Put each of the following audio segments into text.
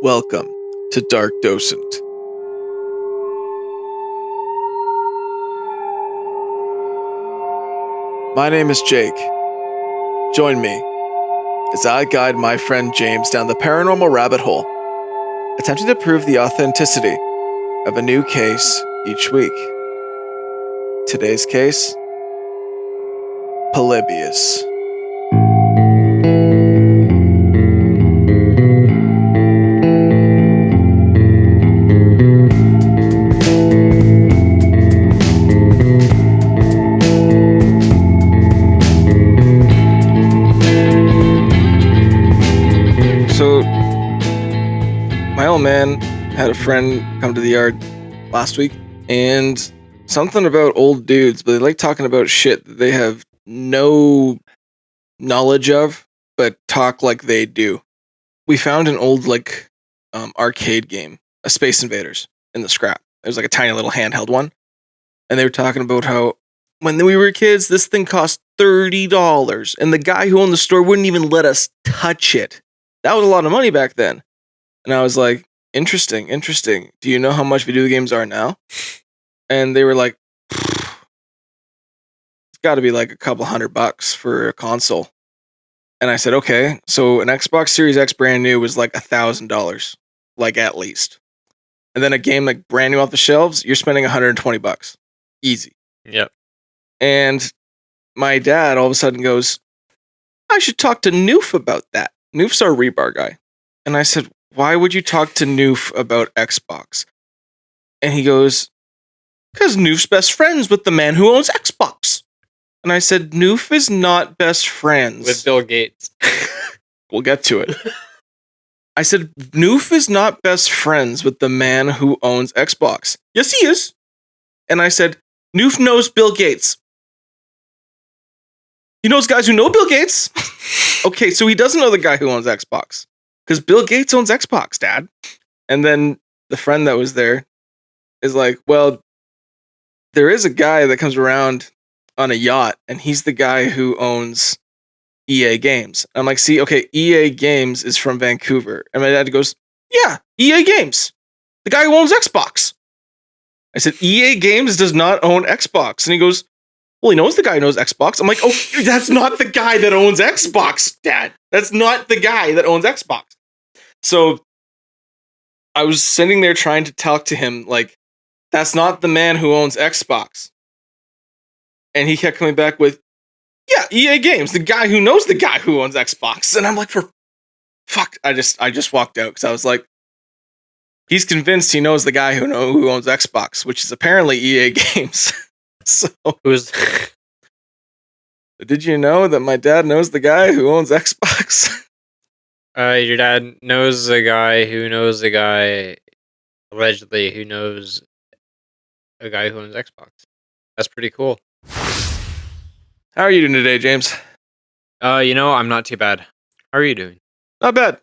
Welcome to Dark Docent. My name is Jake. Join me as I guide my friend James down the paranormal rabbit hole, attempting to prove the authenticity of a new case each week. Today's case, Polybius. So, my old man had a friend come to the yard last week, and something about old dudes, but they like talking about shit that they have no knowledge of, but talk like they do. We found an old, arcade game, a Space Invaders, in the scrap. It was like a tiny little handheld one, and they were talking about how when we were kids, this thing cost $30, and the guy who owned the store wouldn't even let us touch it. That was a lot of money back then. And I was like, interesting. Do you know how much video games are now? And they were like, it's got to be like a couple $100 for a console. And I said, okay. So an Xbox Series X brand new was like $1,000, like at least. And then a game like brand new off the shelves, you're spending $120. Easy. Yep. And my dad all of a sudden goes, I should talk to Noof about that. Noof's our rebar guy. And I said, why would you talk to Noof about Xbox? And he goes, because Noof's best friends with the man who owns Xbox. And I said, Noof is not best friends With Bill Gates. We'll get to it. I said, Noof is not best friends with the man who owns Xbox. Yes, he is. And I said, Noof knows Bill Gates. He knows guys who know Bill Gates. Okay, so he doesn't know the guy who owns Xbox. Because Bill Gates owns Xbox, Dad. And then the friend that was there is like, well, there is a guy that comes around on a yacht, and he's the guy who owns EA Games. I'm like, see, okay, EA Games is from Vancouver. And my dad goes, yeah, EA Games. The guy who owns Xbox. I said, EA Games does not own Xbox. And he goes, well, he knows the guy who knows Xbox. I'm like, oh, that's not the guy that owns Xbox, Dad. That's not the guy that owns Xbox. So I was sitting there trying to talk to him like, that's not the man who owns Xbox. And he kept coming back with, yeah, EA Games, the guy who knows the guy who owns Xbox. And I'm like, fuck. I just walked out because I was like, he's convinced he knows the guy who owns Xbox, which is apparently EA Games. So, did you know that my dad knows the guy who owns Xbox? Your dad knows the guy who knows the guy, allegedly, who knows a guy who owns Xbox. That's pretty cool. How are you doing today, James? I'm not too bad. How are you doing? Not bad.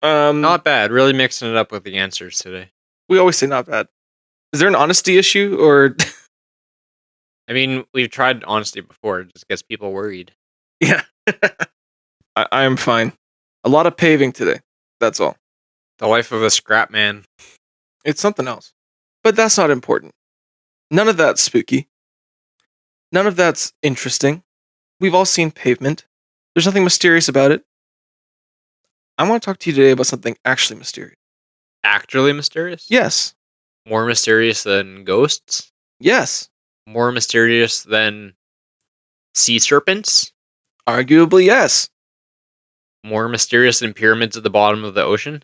Not bad. Really mixing it up with the answers today. We always say not bad. Is there an honesty issue, or... I mean, we've tried honesty before. It just gets people worried. Yeah. I am fine. A lot of paving today. That's all. The life of a scrap man. It's something else. But that's not important. None of that's spooky. None of that's interesting. We've all seen pavement. There's nothing mysterious about it. I want to talk to you today about something actually mysterious. Actually mysterious? Yes. More mysterious than ghosts? Yes. More mysterious than sea serpents? Arguably, yes. More mysterious than pyramids at the bottom of the ocean?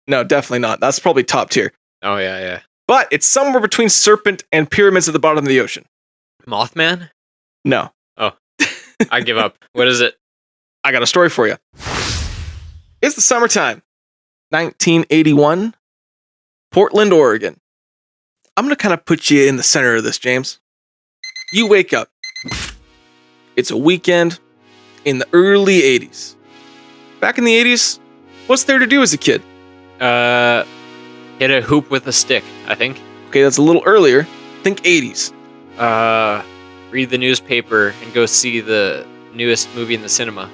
No, definitely not. That's probably top tier. Oh, yeah. But it's somewhere between serpent and pyramids at the bottom of the ocean. Mothman? No. Oh, I give up. What is it? I got a story for you. It's the summertime. 1981. Portland, Oregon. I'm going to kind of put you in the center of this, James. You wake up. It's a weekend in the early 80s. Back in the 80s, what's there to do as a kid? Hit a hoop with a stick, I think. Okay, that's a little earlier. Think 80s. Read the newspaper and go see the newest movie in the cinema.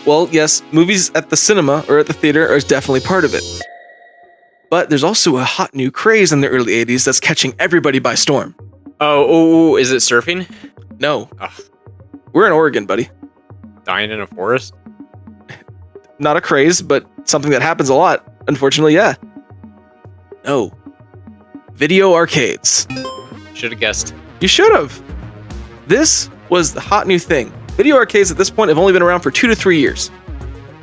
Well, yes, movies at the cinema or at the theater are definitely part of it. But there's also a hot new craze in the early 80s that's catching everybody by storm. Oh, is it surfing? No. Ugh. We're in Oregon, buddy. Dying in a forest? Not a craze, but something that happens a lot. Unfortunately, yeah. No. Video arcades. Should have guessed. You should have. This was the hot new thing. Video arcades at this point have only been around for 2 to 3 years.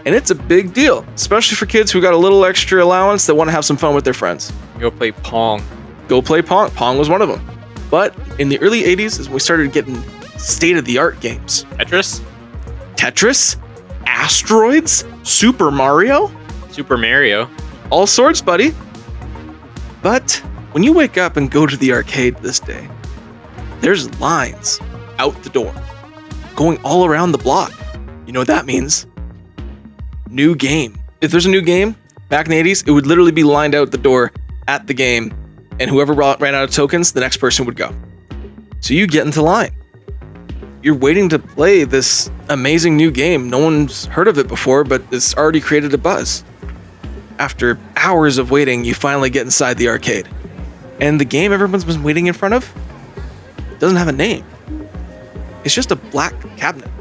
And it's a big deal, especially for kids who got a little extra allowance that want to have some fun with their friends. Go play Pong. Go play Pong. Pong was one of them. But in the early 80s is when we started getting state-of-the-art games. Tetris? Tetris? Asteroids? Super Mario? Super Mario. All sorts, buddy. But when you wake up and go to the arcade this day, there's lines out the door, going all around the block. You know what that means? New game. If there's a new game, back in the 80s, it would literally be lined out the door at the game, and whoever ran out of tokens, the next person would go. So you get into line. You're waiting to play this amazing new game. No one's heard of it before, but it's already created a buzz. After hours of waiting, you finally get inside the arcade. And the game everyone's been waiting in front of doesn't have a name. It's just a black cabinet.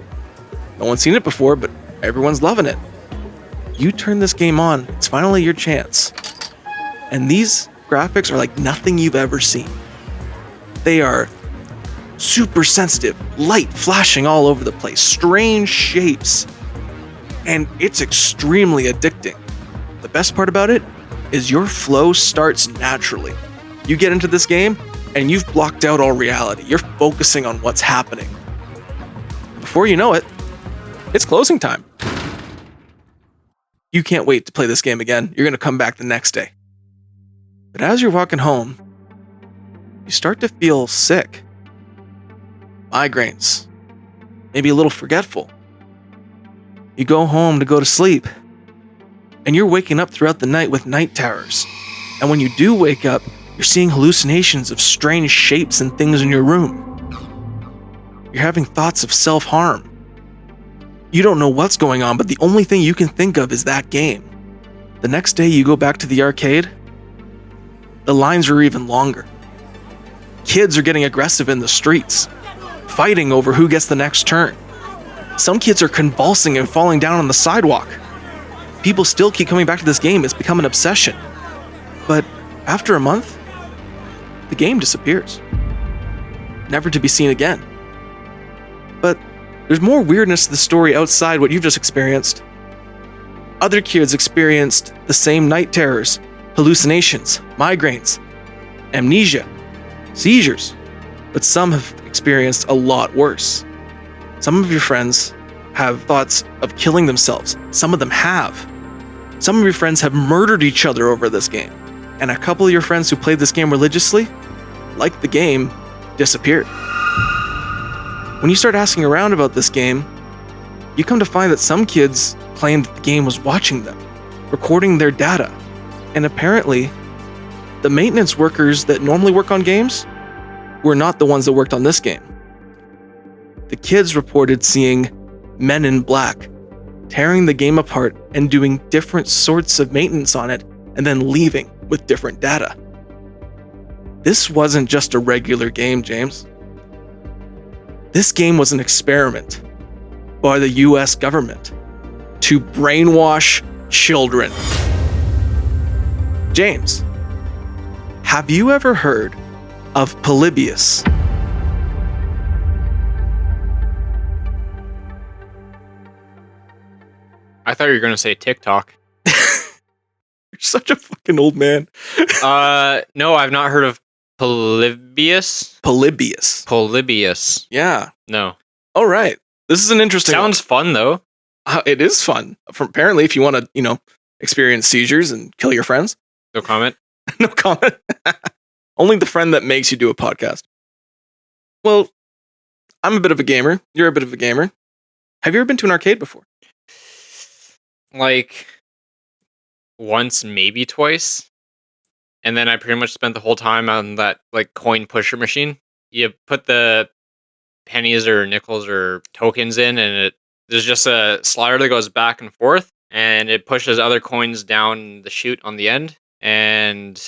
No one's seen it before, but everyone's loving it. You turn this game on, it's finally your chance. And these graphics are like nothing you've ever seen. They are super sensitive, light flashing all over the place, strange shapes, and it's extremely addicting. The best part about it is your flow starts naturally. You get into this game and you've blocked out all reality. You're focusing on what's happening. Before you know it, it's closing time. You can't wait to play this game again. You're going to come back the next day. But as you're walking home, you start to feel sick. Migraines. Maybe a little forgetful. You go home to go to sleep. And you're waking up throughout the night with night terrors. And when you do wake up, you're seeing hallucinations of strange shapes and things in your room. You're having thoughts of self-harm. You don't know what's going on, but the only thing you can think of is that game. The next day you go back to the arcade, the lines are even longer. Kids are getting aggressive in the streets, fighting over who gets the next turn. Some kids are convulsing and falling down on the sidewalk. People still keep coming back to this game. It's become an obsession. But after a month, the game disappears. Never to be seen again. But there's more weirdness to the story outside what you've just experienced. Other kids experienced the same night terrors, hallucinations, migraines, amnesia, seizures, but some have experienced a lot worse. Some of your friends have thoughts of killing themselves. Some of them have. Some of your friends have murdered each other over this game. And a couple of your friends who played this game religiously, like the game, disappeared. When you start asking around about this game, you come to find that some kids claimed that the game was watching them, recording their data. And apparently, the maintenance workers that normally work on games were not the ones that worked on this game. The kids reported seeing men in black tearing the game apart and doing different sorts of maintenance on it and then leaving with different data. This wasn't just a regular game, James. This game was an experiment by the US government to brainwash children. James, have you ever heard of Polybius? I thought you were going to say TikTok. You're such a fucking old man. No, I've not heard of Polybius. Polybius. Yeah. No. All right. This is an interesting Sounds fun, though. It is fun. Apparently, if you want to, experience seizures and kill your friends. No comment. No comment. Only the friend that makes you do a podcast. Well, I'm a bit of a gamer. You're a bit of a gamer. Have you ever been to an arcade before? Like, once, maybe twice. And then I pretty much spent the whole time on that, coin pusher machine. You put the pennies or nickels or tokens in, and it There's just a slider that goes back and forth, and it pushes other coins down the chute on the end, and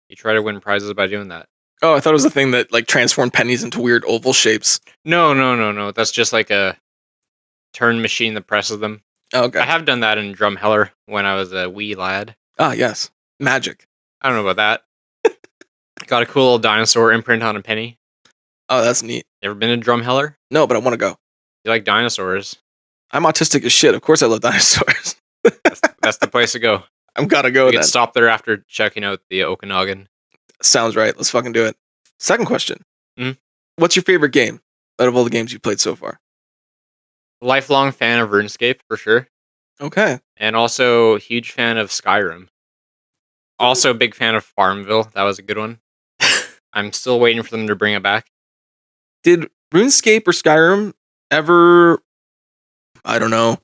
you try to win prizes by doing that. Oh, I thought it was a thing that like transformed pennies into weird oval shapes. No. That's just like a turn machine that presses them. Oh, okay. I have done that in Drumheller when I was a wee lad. Ah, yes. Magic. I don't know about that. Got a cool little dinosaur imprint on a penny. Oh, that's neat. Ever been to Drumheller? No, but I want to go. You like dinosaurs? I'm autistic as shit. Of course I love dinosaurs. That's the place to go. I'm gotta go We then. can stop there after checking out the Okanagan. Sounds right. Let's fucking do it. Second question. Mhm. What's your favorite game out of all the games you've played so far? Lifelong fan of RuneScape for sure, Okay. and also huge fan of Skyrim. Also a big fan of Farmville. That was a good one. I'm still waiting for them to bring it back. Did RuneScape or Skyrim ever, I don't know,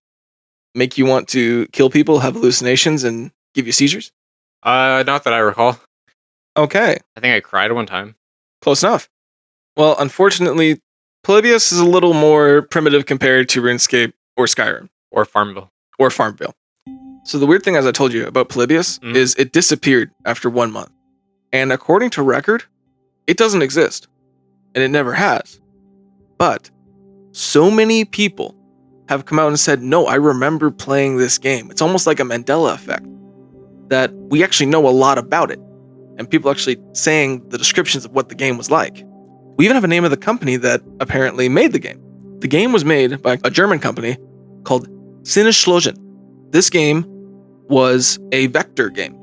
make you want to kill people, have hallucinations, and give you seizures? Not that I recall. Okay. I think I cried one time. Close enough. Well, unfortunately, Polybius is a little more primitive compared to RuneScape or Skyrim Or Farmville. or Farmville. So the weird thing, as I told you about Polybius, Mhm. is it disappeared after 1 month. And according to record, it doesn't exist. And it never has. But so many people have come out and said, no, I remember playing this game. It's almost like a Mandela effect, that we actually know a lot about it. And people actually saying the descriptions of what the game was like. We even have a name of the company that apparently made the game. The game was made by a German company called Sinneschlossen. This game was a vector game.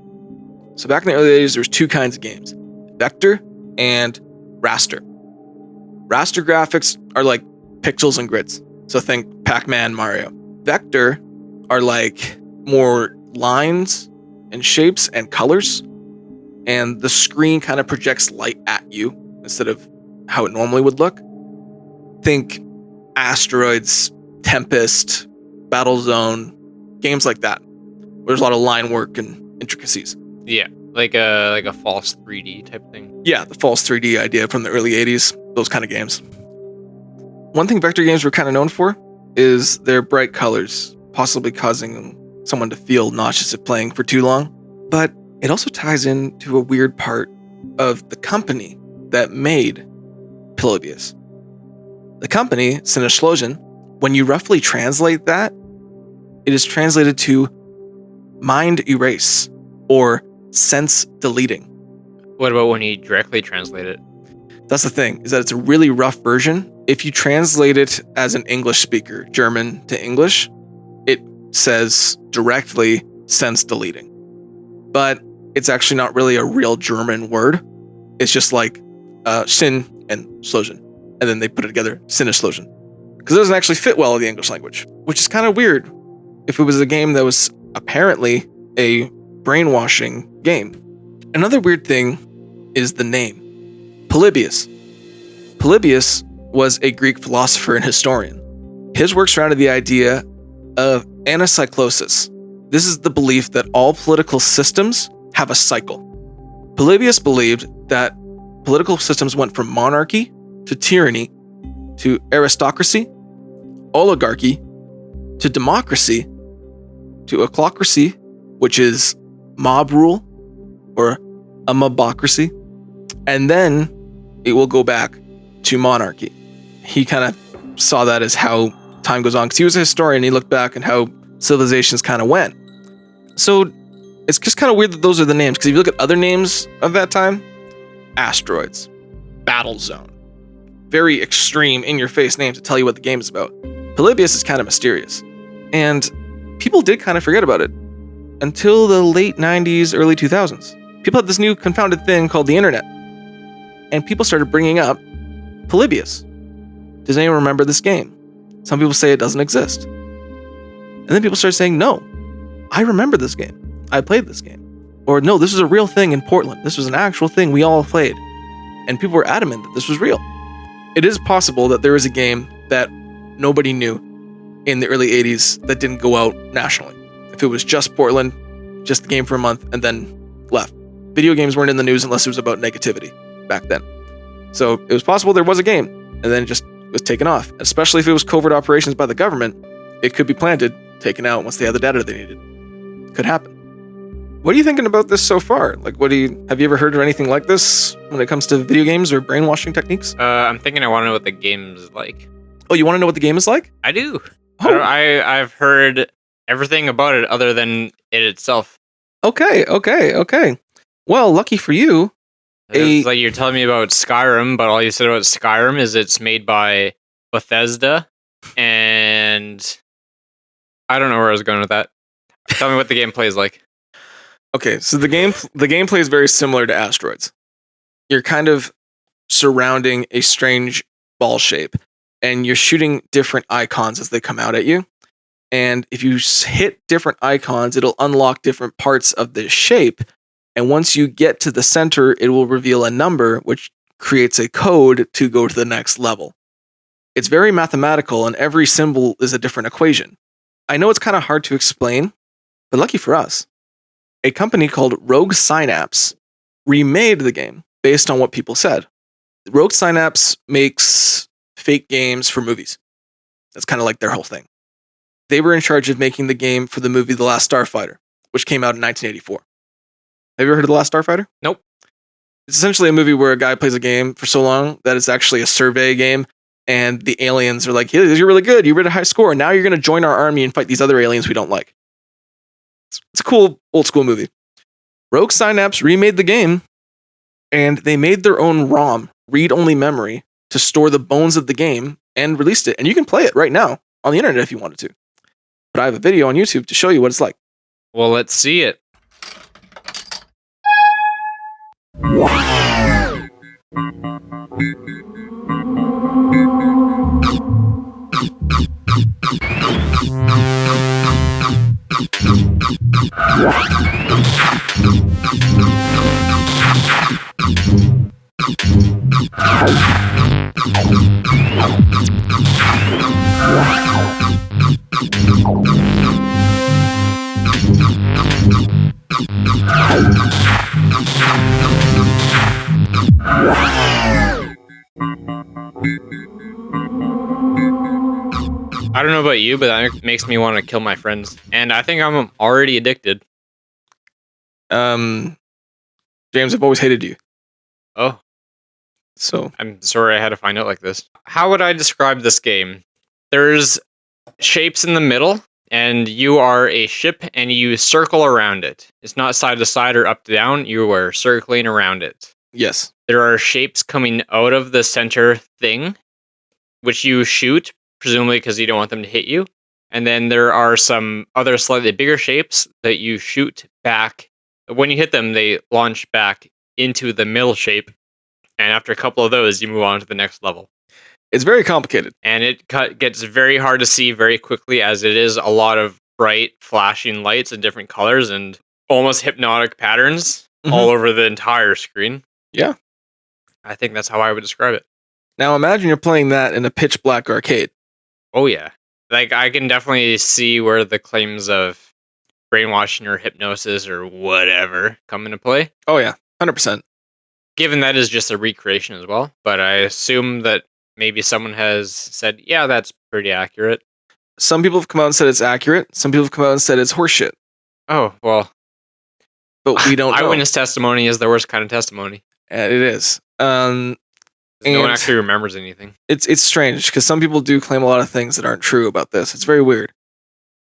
So back in the early 80s, there was two kinds of games: vector and raster. Raster graphics are like pixels and grids. So think Pac-Man, Mario. Vector are like more lines and shapes and colors. And the screen kind of projects light at you instead of how it normally would look. Think Asteroids, Tempest, Battlezone, games like that. Where there's a lot of line work and intricacies. Yeah, like a false 3D type thing. Yeah, the false 3D idea from the early 80s, those kind of games. One thing vector games were kind of known for is their bright colors, possibly causing someone to feel nauseous if playing for too long. But it also ties into a weird part of the company that made Polybius. The company, Sinneschlossen, when you roughly translate that, it is translated to mind erase or sense deleting. What about when you directly translate it? That's the thing, is that it's a really rough version. If you translate it as an English speaker, German to English, it says directly sense deleting. But it's actually not really a real German word. It's just like Sin and Schlossen. And then they put it together, Sinneschlossen. Because it doesn't actually fit well in the English language, which is kind of weird if it was a game that was apparently a brainwashing game. Another weird thing is the name. Polybius. Polybius was a Greek philosopher and historian. His work surrounded the idea of anacyclosis. This is the belief that all political systems have a cycle. Polybius believed that political systems went from monarchy to tyranny to aristocracy, oligarchy to democracy to ochlocracy, which is mob rule or a mobocracy, and then it will go back to monarchy. He kind of saw that as how time goes on because he was a historian. He looked back at how civilizations kind of went. So it's just kind of weird that those are the names, because if you look at other names of that time, Asteroids, Battlezone, very extreme, in-your-face names to tell you what the game is about. Polybius is kind of mysterious, and people did kind of forget about it until the late 90s, early 2000s. People had this new confounded thing called the internet, and people started bringing up Polybius. Does anyone remember this game? Some people say it doesn't exist. And then people started saying, no, I remember this game. I played this game. Or no, this was a real thing in Portland. This was an actual thing we all played. And people were adamant that this was real. It is possible that there was a game that nobody knew in the early 80s that didn't go out nationally. If it was just Portland, just the game for a month, and then left. Video games weren't in the news unless it was about negativity back then. So it was possible there was a game, and then it just was taken off. Especially if it was covert operations by the government, it could be planted, taken out once they had the data they needed. Could happen. What are you thinking about this so far? Like, have you ever heard of anything like this when it comes to video games or brainwashing techniques? I'm thinking I want to know what the game's like. Oh, you want to know what the game is like? I do. Oh. I've heard everything about it other than it itself. Okay. Well, lucky for you. It's like you're telling me about Skyrim, but all you said about Skyrim is it's made by Bethesda, and I don't know where I was going with that. Tell me what the gameplay is like. Okay, so the gameplay is very similar to Asteroids. You're kind of surrounding a strange ball shape, and you're shooting different icons as they come out at you. And if you hit different icons, it'll unlock different parts of the shape. And once you get to the center, it will reveal a number, which creates a code to go to the next level. It's very mathematical, and every symbol is a different equation. I know it's kind of hard to explain, but lucky for us, a company called Rogue Synapse remade the game based on what people said. Rogue Synapse makes fake games for movies. That's kind of like their whole thing. They were in charge of making the game for the movie The Last Starfighter, which came out in 1984. Have you ever heard of The Last Starfighter? Nope. It's essentially a movie where a guy plays a game for so long that it's actually a survey game, and the aliens are like, hey, you're really good, you read a high score, now you're going to join our army and fight these other aliens we don't like. It's a cool old school movie. Rogue Synapse remade the game, and they made their own ROM, read-only memory, to store the bones of the game, and released it. And you can play it right now on the internet if you wanted to. But I have a video on YouTube to show you what it's like. Well, let's see it. I don't know about you, but that makes me want to kill my friends. And I think I'm already addicted. James, I've always hated you. Oh. So I'm sorry I had to find out like this. How would I describe this game? There's shapes in the middle, and you are a ship, and you circle around it. It's not side to side or up to down. You are circling around it. Yes. There are shapes coming out of the center thing, which you shoot, presumably because you don't want them to hit you. And then there are some other slightly bigger shapes that you shoot back. When you hit them, they launch back into the middle shape. And after a couple of those, you move on to the next level. It's very complicated. And it gets very hard to see very quickly, as it is a lot of bright, flashing lights in different colors and almost hypnotic patterns all over the entire screen. Yeah. I think that's how I would describe it. Now imagine you're playing that in a pitch black arcade. Oh, yeah. Like, I can definitely see where the claims of brainwashing or hypnosis or whatever come into play. Oh, yeah. 100%. Given that is just a recreation as well. But I assume that maybe someone has said, yeah, that's pretty accurate. Some people have come out and said it's accurate. Some people have come out and said it's horseshit. Oh, well. But we don't know. Eyewitness testimony is the worst kind of testimony. It is. No one actually remembers anything. It's strange, because some people do claim a lot of things that aren't true about this. It's very weird.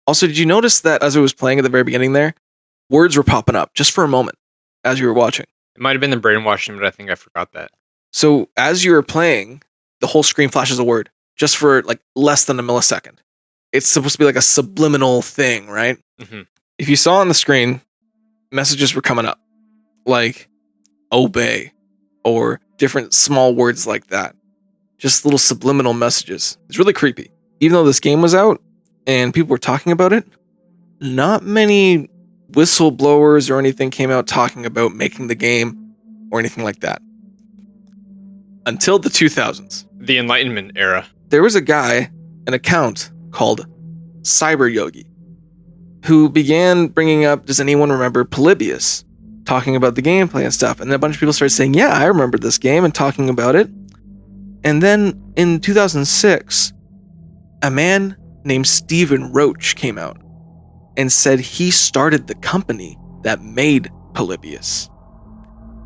Also, did you notice that as it was playing at the very beginning there, words were popping up just for a moment as you were watching? It might have been the brainwashing, but I think I forgot that. So as you were playing, the whole screen flashes a word just for like less than a millisecond. It's supposed to be like a subliminal thing, right? Mm-hmm. If you saw on the screen, messages were coming up like obey or different small words like that. Just little subliminal messages. It's really creepy. Even though this game was out and people were talking about it, not many whistleblowers or anything came out talking about making the game or anything like that. Until the 2000s. The Enlightenment era. There was a guy, an account called Cyber Yogi, who began bringing up, does anyone remember Polybius? Talking about the gameplay and stuff. And then a bunch of people started saying, yeah, I remember this game, and talking about it. And then in 2006, a man named Stephen Roach came out and said he started the company that made Polybius.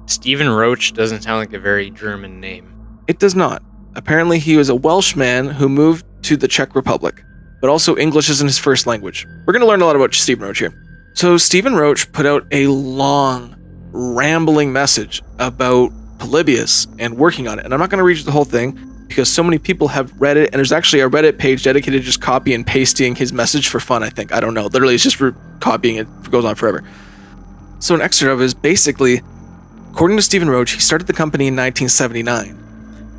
Stephen Roach doesn't sound like a very German name. It does not. Apparently, he was a Welshman who moved to the Czech Republic, but also English isn't his first language. We're going to learn a lot about Stephen Roach here. So Stephen Roach put out a long, rambling message about Polybius and working on it. And I'm not going to read you the whole thing because so many people have read it, and there's actually a Reddit page dedicated to just copy and pasting his message for fun, I think. I don't know. Literally, it's just for copying it. It goes on forever. So an excerpt of it is basically, according to Stephen Roach, he started the company in 1979.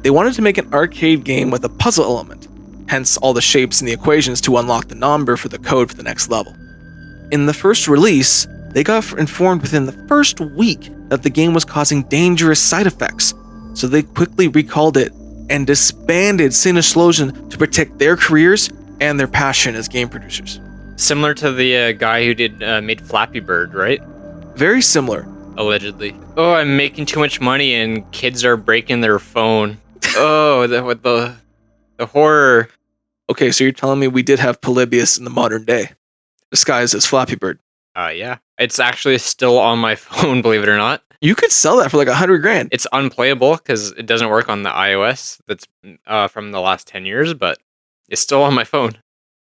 They wanted to make an arcade game with a puzzle element, hence all the shapes and the equations to unlock the number for the code for the next level. In the first release, they got informed within the first week that the game was causing dangerous side effects, so they quickly recalled it and disbanded Sinuslosion to protect their careers and their passion as game producers. Similar to the guy who made Flappy Bird, right? Very similar. Allegedly. Oh, I'm making too much money and kids are breaking their phone. Oh, the horror. Okay, so you're telling me we did have Polybius in the modern day, disguised as Flappy Bird. Yeah. It's actually still on my phone, believe it or not. You could sell that for like $100,000. It's unplayable because it doesn't work on the iOS that's from the last 10 years, but it's still on my phone.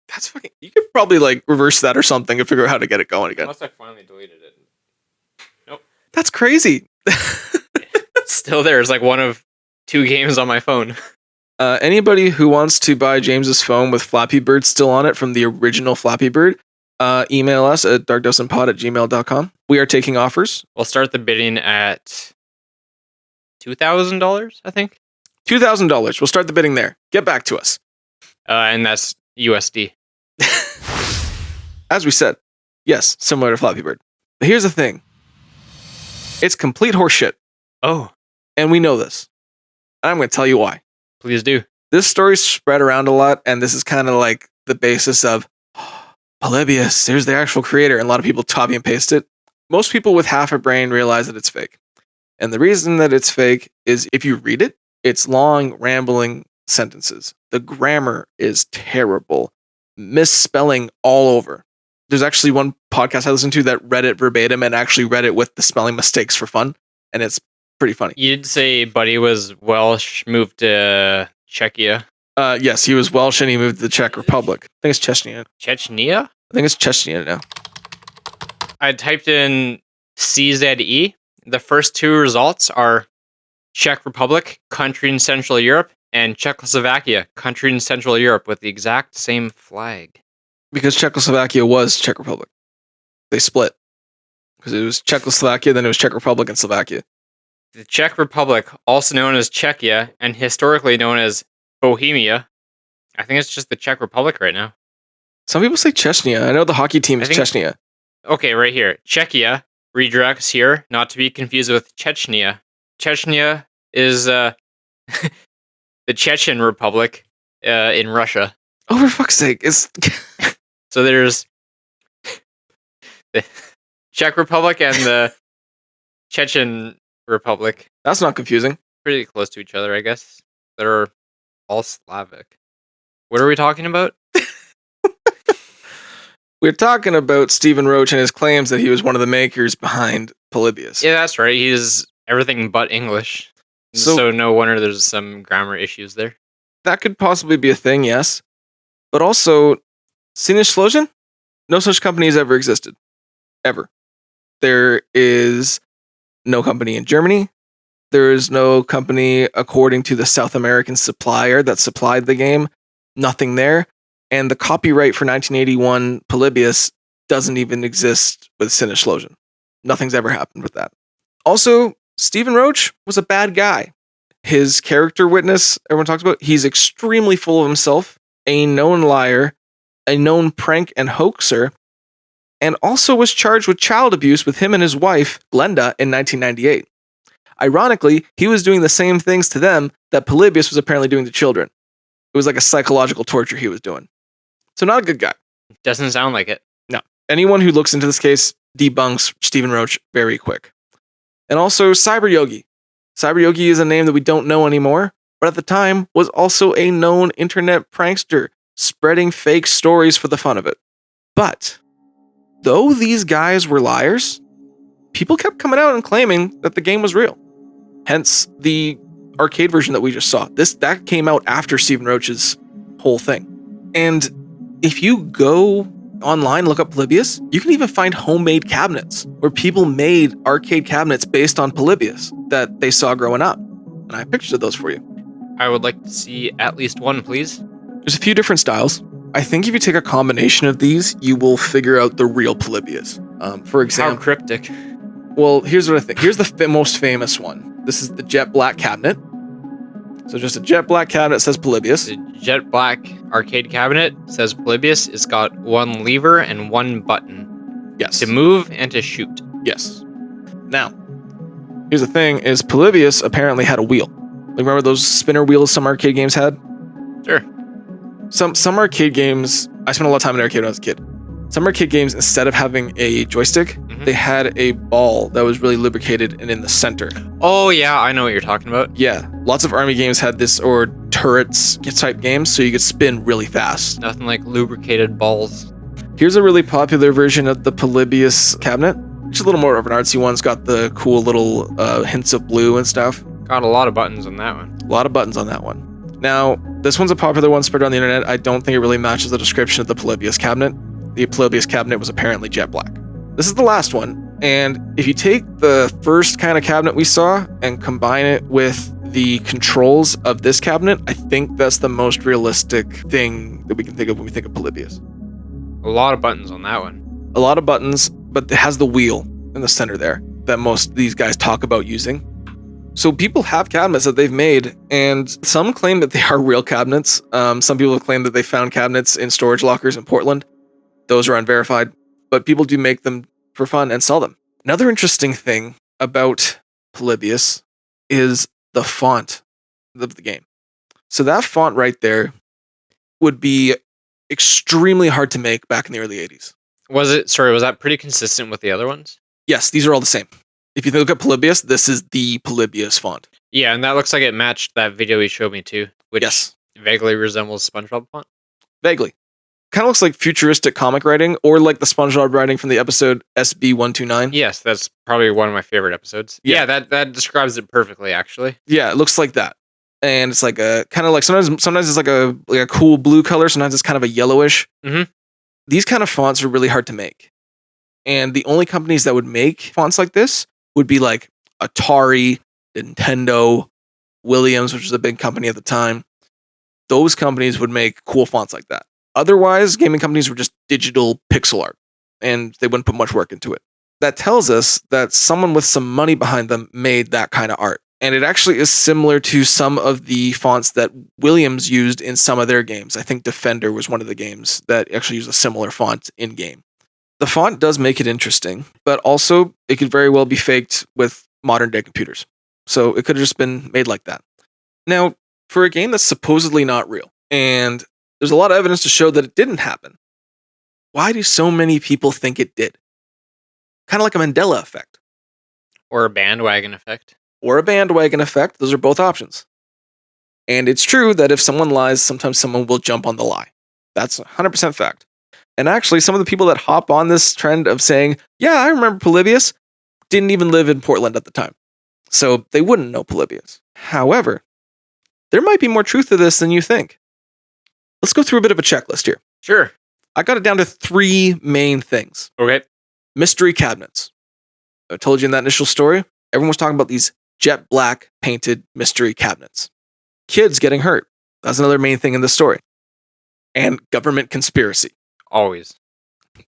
That's fucking... You could probably like reverse that or something and figure out how to get it going again. Unless I finally deleted it. Nope. That's crazy. It's still there. It's like one of 2 games on my phone. Anybody who wants to buy James's phone with Flappy Bird still on it from the original Flappy Bird, email us at darkdustinpod@gmail.com. We are taking offers. We'll start the bidding at $2,000, I think. $2,000. We'll start the bidding there. Get back to us. And that's USD. As we said, yes, similar to Flappy Bird. But here's the thing. It's complete horseshit. Oh. And we know this. And I'm going to tell you why. Please do. This story's spread around a lot, and this is kind of like the basis of Polybius, here's the actual creator, and a lot of people copy and paste it. Most people with half a brain realize that it's fake. And the reason that it's fake is if you read it, it's long, rambling sentences. The grammar is terrible. Misspelling all over. There's actually one podcast I listened to that read it verbatim and actually read it with the spelling mistakes for fun, and it's pretty funny. You'd say Buddy was Welsh, moved to Czechia. Yes, he was Welsh and he moved to the Czech Republic. I think it's Chechnya. Chechnya? I think it's Chechnya now. I typed in CZE. The first 2 results are Czech Republic, country in Central Europe, and Czechoslovakia, country in Central Europe with the exact same flag. Because Czechoslovakia was Czech Republic. They split. Because it was Czechoslovakia, then it was Czech Republic and Slovakia. The Czech Republic, also known as Czechia, and historically known as Bohemia. I think it's just the Czech Republic right now. Some people say Chechnya. I know the hockey team is Chechnya. Okay, right here. Czechia redirects here, not to be confused with Chechnya. Chechnya is the Chechen Republic in Russia. Oh, for fuck's sake. So there's the Czech Republic and the Chechen Republic. That's not confusing. Pretty close to each other, I guess. They're all Slavic. What are we talking about? We're talking about Stephen Roach and his claims that he was one of the makers behind Polybius. Yeah, that's right. He's everything but English. So no wonder there's some grammar issues there. That could possibly be a thing, yes. But also, Sinuslosion? No such company has ever existed. Ever. There is no company in Germany. There is no company according to the South American supplier that supplied the game. Nothing there. And the copyright for 1981 Polybius doesn't even exist with Sinuslosion. Nothing's ever happened with that. Also, Stephen Roach was a bad guy. His character witness, everyone talks about, he's extremely full of himself, a known liar, a known prank and hoaxer, and also was charged with child abuse with him and his wife, Glenda, in 1998. Ironically, he was doing the same things to them that Polybius was apparently doing to children. It was like a psychological torture he was doing. So not a good guy. Doesn't sound like it. No. Anyone who looks into this case debunks Stephen Roach very quick. And also Cyber Yogi. Cyber Yogi is a name that we don't know anymore, but at the time was also a known internet prankster spreading fake stories for the fun of it. But though these guys were liars, people kept coming out and claiming that the game was real. Hence the arcade version that we just saw. That came out after Stephen Roach's whole thing. And if you go online, look up Polybius, you can even find homemade cabinets where people made arcade cabinets based on Polybius that they saw growing up. And I have pictures of those for you. I would like to see at least one, please. There's a few different styles. I think if you take a combination of these, you will figure out the real Polybius. For example, How cryptic. well, here's what I think. Here's the most famous one. This is the jet black cabinet. So just a jet black cabinet says Polybius. The jet black arcade cabinet says Polybius. It's got one lever and one button. Yes. To move and to shoot. Yes. Now, here's the thing: is Polybius apparently had a wheel. Like, remember those spinner wheels some arcade games had? Sure. Some arcade games. I spent a lot of time in an arcade when I was a kid. Some arcade games, instead of having a joystick, they had a ball that was really lubricated and in the center. Oh yeah, I know what you're talking about. Yeah, lots of army games had this, or turrets type games, so you could spin really fast. Nothing like lubricated balls. Here's a really popular version of the Polybius cabinet. It's a little more of an artsy one. It's got the cool little hints of blue and stuff. Got a lot of buttons on that one. A lot of buttons on that one. Now, this one's a popular one spread on the internet. I don't think it really matches the description of the Polybius cabinet. The Polybius cabinet was apparently jet black. This is the last one, and if you take the first kind of cabinet we saw and combine it with the controls of this cabinet, I think that's the most realistic thing that we can think of when we think of Polybius. A lot of buttons on that one. A lot of buttons, but it has the wheel in the center there that most of these guys talk about using. So people have cabinets that they've made, and some claim that they are real cabinets. Some people claim that they found cabinets in storage lockers in Portland. Those are unverified, but people do make them for fun and sell them. Another interesting thing about Polybius is the font of the game. So that font right there would be extremely hard to make back in the early 80s. Was that pretty consistent with the other ones? Yes, these are all the same. If you look at Polybius, this is the Polybius font. Yeah, and that looks like it matched that video he showed me too, which vaguely resembles SpongeBob font. Vaguely. Kind of looks like futuristic comic writing, or like the SpongeBob writing from the episode SB129. Yes, that's probably one of my favorite episodes. Yeah, that describes it perfectly, actually. Yeah, it looks like that. And it's like a kind of like sometimes it's like a cool blue color, sometimes it's kind of a yellowish. Mm-hmm. These kind of fonts are really hard to make. And the only companies that would make fonts like this would be like Atari, Nintendo, Williams, which was a big company at the time. Those companies would make cool fonts like that. Otherwise, gaming companies were just digital pixel art, and they wouldn't put much work into it. That tells us that someone with some money behind them made that kind of art. And it actually is similar to some of the fonts that Williams used in some of their games. I think Defender was one of the games that actually used a similar font in-game. The font does make it interesting, but also it could very well be faked with modern-day computers. So it could have just been made like that. Now, for a game that's supposedly not real, and there's a lot of evidence to show that it didn't happen, why do so many people think it did? Kind of like a Mandela effect. Or a bandwagon effect. Or a bandwagon effect. Those are both options. And it's true that if someone lies, sometimes someone will jump on the lie. That's 100% fact. And actually, some of the people that hop on this trend of saying, yeah, I remember Polybius, didn't even live in Portland at the time. So they wouldn't know Polybius. However, there might be more truth to this than you think. Let's go through a bit of a checklist here. Sure. I got it down to 3 main things. Okay. Mystery cabinets. I told you in that initial story, everyone was talking about these jet black painted mystery cabinets. Kids getting hurt. That's another main thing in the story. And government conspiracy. Always.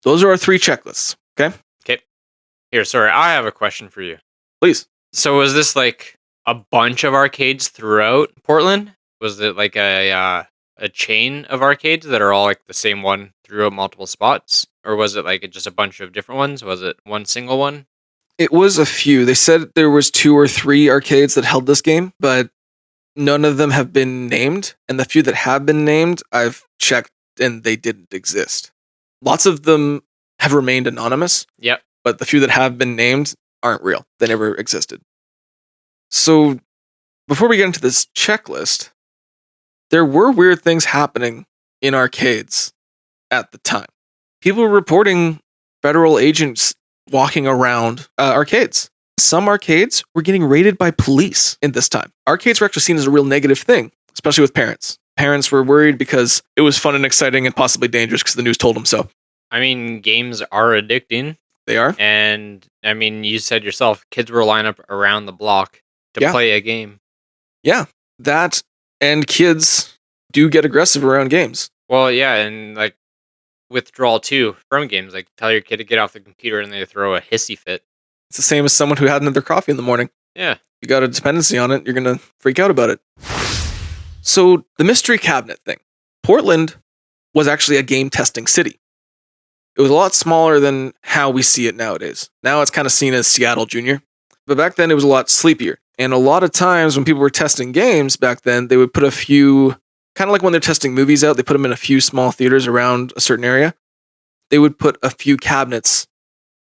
Those are our 3 checklists. Okay? Okay. Here, sorry, I have a question for you. Please. So was this like a bunch of arcades throughout Portland? Was it like a chain of arcades that are all like the same one throughout multiple spots? Or was it like just a bunch of different ones? Was it one single one? It was a few. They said there was 2 or 3 arcades that held this game, but none of them have been named. And the few that have been named, I've checked and they didn't exist. Lots of them have remained anonymous. Yep. But the few that have been named aren't real. They never existed. So before we get into this checklist, there were weird things happening in arcades at the time. People were reporting federal agents walking around arcades. Some arcades were getting raided by police in this time. Arcades were actually seen as a real negative thing, especially with parents. Parents were worried because it was fun and exciting and possibly dangerous because the news told them so. I mean, games are addicting. They are. And, I mean, you said yourself, kids were lined up around the block to play a game. Yeah, that and kids do get aggressive around games. Well, yeah, and, like, withdrawal, too, from games. Like, tell your kid to get off the computer and they throw a hissy fit. It's the same as someone who had another coffee in the morning. Yeah. You got a dependency on it, you're going to freak out about it. So, the mystery cabinet thing. Portland was actually a game testing city. It was a lot smaller than how we see it nowadays. Now it's kind of seen as Seattle Junior. But back then it was a lot sleepier. And a lot of times when people were testing games back then, they would put a few, kind of like when they're testing movies out, they put them in a few small theaters around a certain area. They would put a few cabinets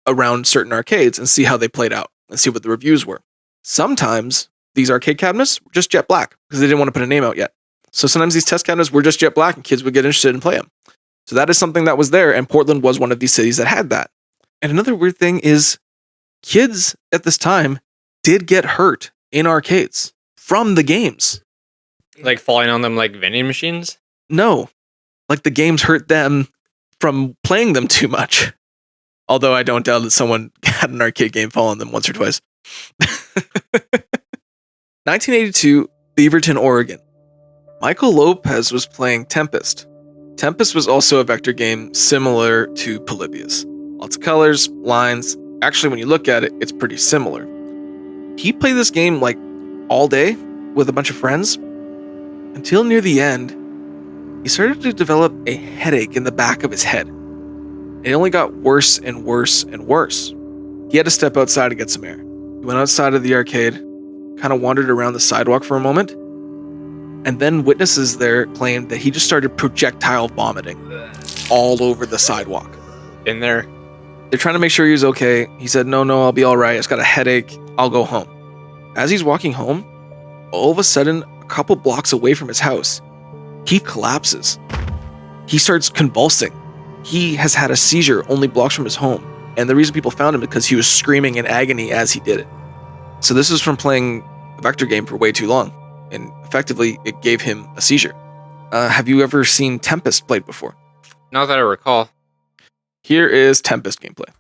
around certain arcades and see how they played out and see what the reviews were. Sometimes these arcade cabinets were just jet black because they didn't want to put a name out yet. So sometimes these test cabinets were just jet black and kids would get interested and play them. So that is something that was there, and Portland was one of these cities that had that. And another weird thing is kids at this time did get hurt in arcades from the games. Like falling on them like vending machines? No. Like the games hurt them from playing them too much. Although I don't doubt that someone had an arcade game fall on them once or twice. 1982, Beaverton, Oregon. Michael Lopez was playing Tempest. Tempest was also a vector game similar to Polybius. Lots of colors, lines. Actually, when you look at it, it's pretty similar. He played this game like all day with a bunch of friends until near the end, he started to develop a headache in the back of his head. It only got worse and worse and worse. He had to step outside to get some air. He went outside of the arcade, kind of wandered around the sidewalk for a moment, and then witnesses there claimed that he just started projectile vomiting all over the sidewalk. In there. They're trying to make sure he was okay. He said, no, I'll be all right. I just got a headache. I'll go home. As he's walking home, all of a sudden, a couple blocks away from his house, he collapses. He starts convulsing. He has had a seizure only blocks from his home. And the reason people found him is because he was screaming in agony as he did it. So this is from playing a vector game for way too long. And effectively, it gave him a seizure. Have you ever seen Tempest played before? Not that I recall. Here is Tempest gameplay.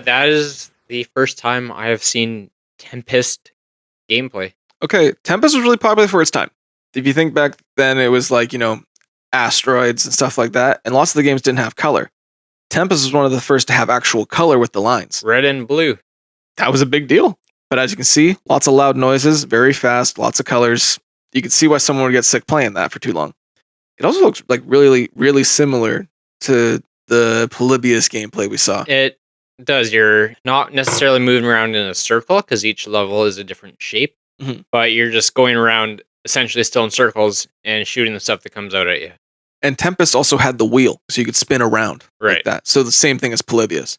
That is the first time I have seen Tempest gameplay. Okay, Tempest was really popular for its time. If you think back then, it was like, asteroids and stuff like that, and lots of the games didn't have color. Tempest was one of the first to have actual color with the lines. Red and blue. That was a big deal. But as you can see, lots of loud noises, very fast, lots of colors. You could see why someone would get sick playing that for too long. It also looks like really, really similar to the Polybius gameplay we saw. It does. You're not necessarily moving around in a circle because each level is a different shape, but you're just going around essentially still in circles and shooting the stuff that comes out at you. And Tempest also had the wheel, so you could spin around like that. So the same thing as Polybius.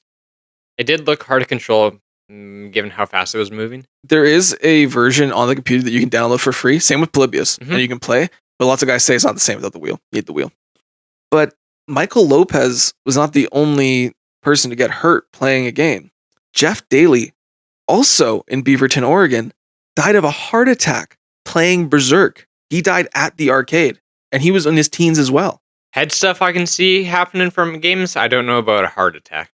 It did look hard to control, given how fast it was moving. There is a version on the computer that you can download for free. Same with Polybius, and you can play. But lots of guys say it's not the same without the wheel. You need the wheel. But Michael Lopez was not the only person to get hurt playing a game. Jeff Daly, also in Beaverton, Oregon, died of a heart attack playing Berserk. He died at the arcade, and he was in his teens as well. Head stuff I can see happening from games. I don't know about a heart attack.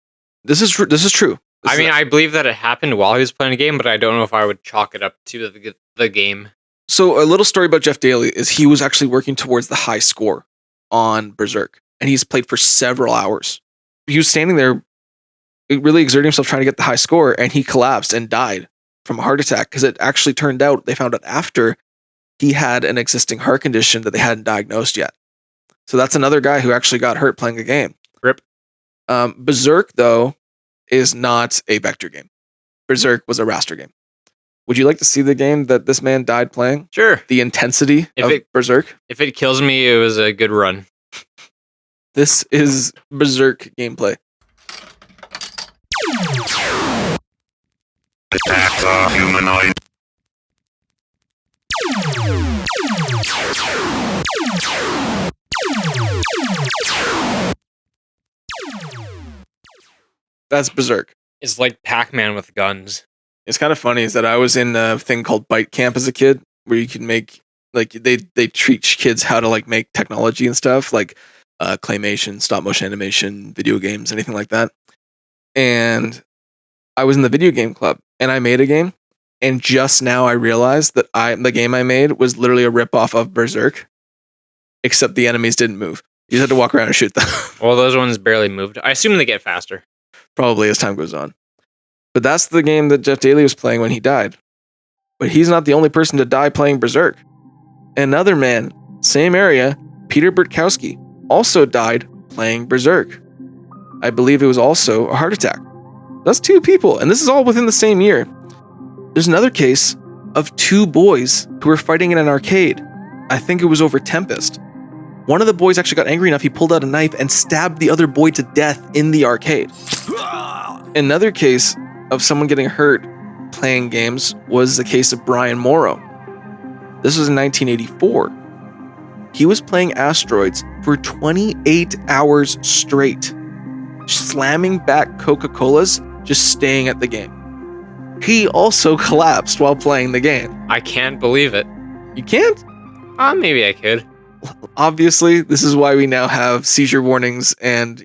This is true. I believe that it happened while he was playing a game, but I don't know if I would chalk it up to the game. So a little story about Jeff Daly is he was actually working towards the high score on Berserk, and he's played for several hours. He was standing there really exerting himself trying to get the high score, and he collapsed and died from a heart attack because it actually turned out, they found out after, he had an existing heart condition that they hadn't diagnosed yet. So that's another guy who actually got hurt playing a game. Rip. Berserk, though, is not a vector game. Berserk was a raster game. Would you like to see the game that this man died playing? Sure. The intensity of Berserk? If it kills me, it was a good run. This is Berserk gameplay. Attack the humanoid. That's Berserk. It's like Pac-Man with guns. It's kind of funny is that I was in a thing called Byte Camp as a kid, where you can make like they teach kids how to like make technology and stuff like claymation, stop motion animation, video games, anything like that. And I was in the video game club, and I made a game. And just now I realized that the game I made was literally a ripoff of Berserk, except the enemies didn't move. You just had to walk around and shoot them. Well, those ones barely moved. I assume they get faster. Probably as time goes on. But that's the game that Jeff Daly was playing when he died. But he's not the only person to die playing Berserk. Another man, same area, Peter Bertkowski, also died playing Berserk. I believe it was also a heart attack. That's 2 people, and this is all within the same year. There's another case of 2 boys who were fighting in an arcade. I think it was over Tempest. One of the boys actually got angry enough he pulled out a knife and stabbed the other boy to death in the arcade. Another case of someone getting hurt playing games was the case of Brian Morrow. This was in 1984. He was playing Asteroids for 28 hours straight, slamming back Coca-Colas, just staying at the game. He also collapsed while playing the game. I can't believe it. You can't? Maybe I could. Obviously, this is why we now have seizure warnings and,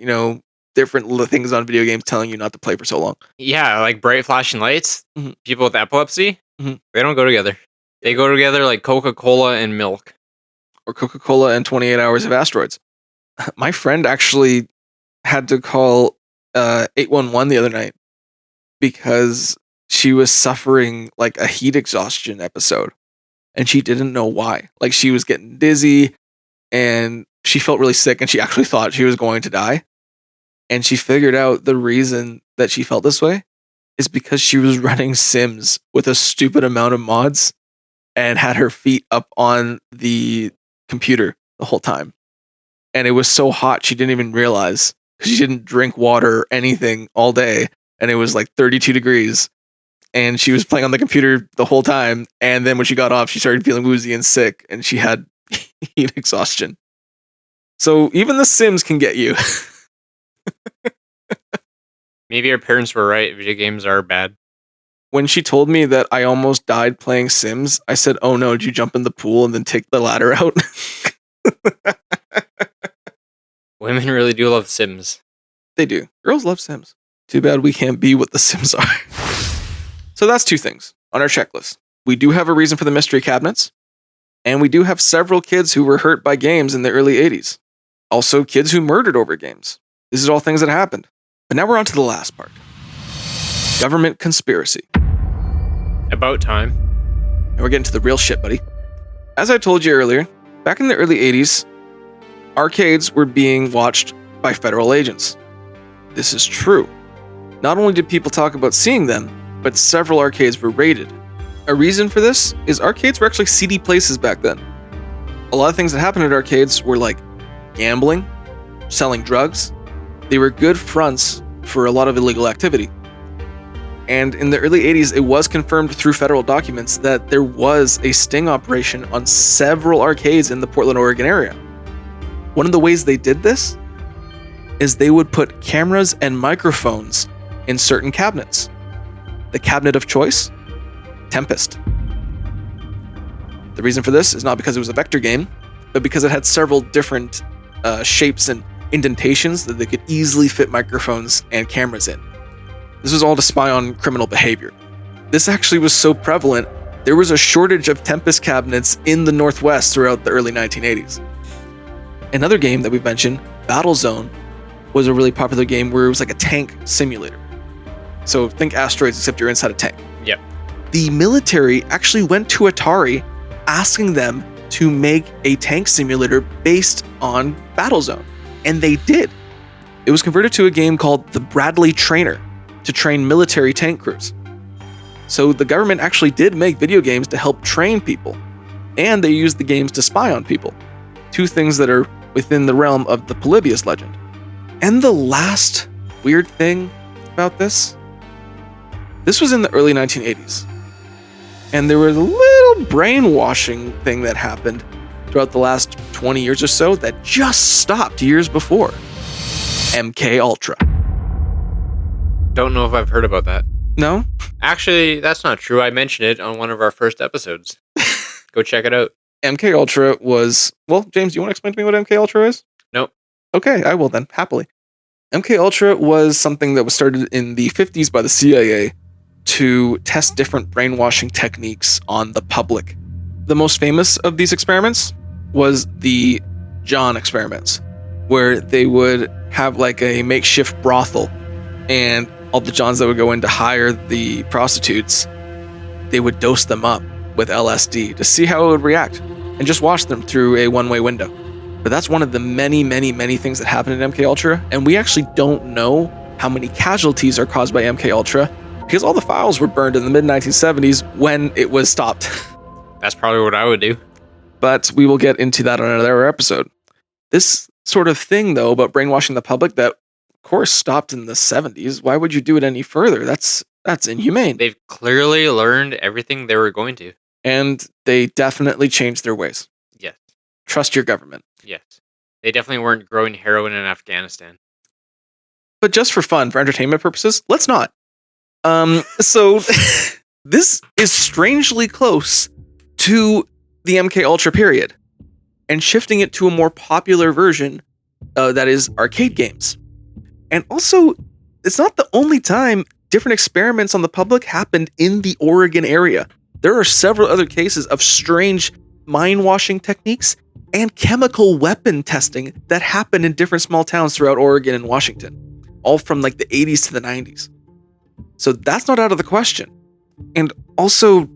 different things on video games telling you not to play for so long. Yeah, like bright flashing lights. Mhm. People with epilepsy, Mhm. They don't go together. They go together like Coca-Cola and milk. Or Coca-Cola and 28 hours of Asteroids. My friend actually had to call 811 the other night because she was suffering like a heat exhaustion episode. And she didn't know why. Like she was getting dizzy and she felt really sick and she actually thought she was going to die. And she figured out the reason that she felt this way is because she was running Sims with a stupid amount of mods and had her feet up on the computer the whole time. And it was so hot she didn't even realize because she didn't drink water or anything all day. And it was like 32 degrees. And she was playing on the computer the whole time. And then when she got off, she started feeling woozy and sick. And she had heat exhaustion. So even the Sims can get you. Maybe our parents were right. Video games are bad. When she told me that I almost died playing Sims, I said, "Oh no, did you jump in the pool and then take the ladder out?" Women really do love Sims. They do. Girls love Sims. Too bad we can't be what the Sims are. So that's 2 things on our checklist. We do have a reason for the mystery cabinets, and we do have several kids who were hurt by games in the early 80s. Also, kids who murdered over games. This is all things that happened. But now we're on to the last part. Government conspiracy. About time. And we're getting to the real shit, buddy. As I told you earlier, back in the early 80s, arcades were being watched by federal agents. This is true. Not only did people talk about seeing them, but several arcades were raided. A reason for this is arcades were actually seedy places back then. A lot of things that happened at arcades were like gambling, selling drugs. They were good fronts for a lot of illegal activity. And in the early 80s, it was confirmed through federal documents that there was a sting operation on several arcades in the Portland, Oregon area. One of the ways they did this is they would put cameras and microphones in certain cabinets. The cabinet of choice, Tempest. The reason for this is not because it was a vector game, but because it had several different shapes and indentations that they could easily fit microphones and cameras in. This was all to spy on criminal behavior. This actually was so prevalent, there was a shortage of Tempest cabinets in the Northwest throughout the early 1980s. Another game that we mentioned, Battlezone, was a really popular game where it was like a tank simulator. So think Asteroids, except you're inside a tank. Yep. The military actually went to Atari asking them to make a tank simulator based on Battlezone. And they did. It was converted to a game called the Bradley Trainer to train military tank crews. So the government actually did make video games to help train people, and they used the games to spy on people. Two things that are within the realm of the Polybius legend. And the last weird thing about this was in the early 1980s. And there was a little brainwashing thing that happened throughout the last 20 years or so that just stopped years before. MK Ultra. Don't know if I've heard about that. No? Actually, that's not true. I mentioned it on one of our first episodes. Go check it out. MK Ultra was, well, James, do you want to explain to me what MK Ultra is? Nope. Okay, I will then, happily. MK Ultra was something that was started in the 50s by the CIA to test different brainwashing techniques on the public. The most famous of these experiments was the John experiments, where they would have like a makeshift brothel, and all the Johns that would go in to hire the prostitutes, they would dose them up with LSD to see how it would react and just watch them through a one-way window. But that's one of the many, many, many things that happened in MK Ultra, and we actually don't know how many casualties are caused by MK Ultra because all the files were burned in the mid-1970s when it was stopped. That's probably what I would do. But we will get into that on another episode. This sort of thing, though, about brainwashing the public that, of course, stopped in the 70s, why would you do it any further? That's inhumane. They've clearly learned everything they were going to. And they definitely changed their ways. Yes. Trust your government. Yes. They definitely weren't growing heroin in Afghanistan. But just for fun, for entertainment purposes, let's not. So this is strangely close to the MK Ultra period, and shifting it to a more popular version that is arcade games. And also, it's not the only time different experiments on the public happened in the Oregon area. There are several other cases of strange mind-washing techniques and chemical weapon testing that happened in different small towns throughout Oregon and Washington, all from like the 80s to the 90s. So that's not out of the question. And also,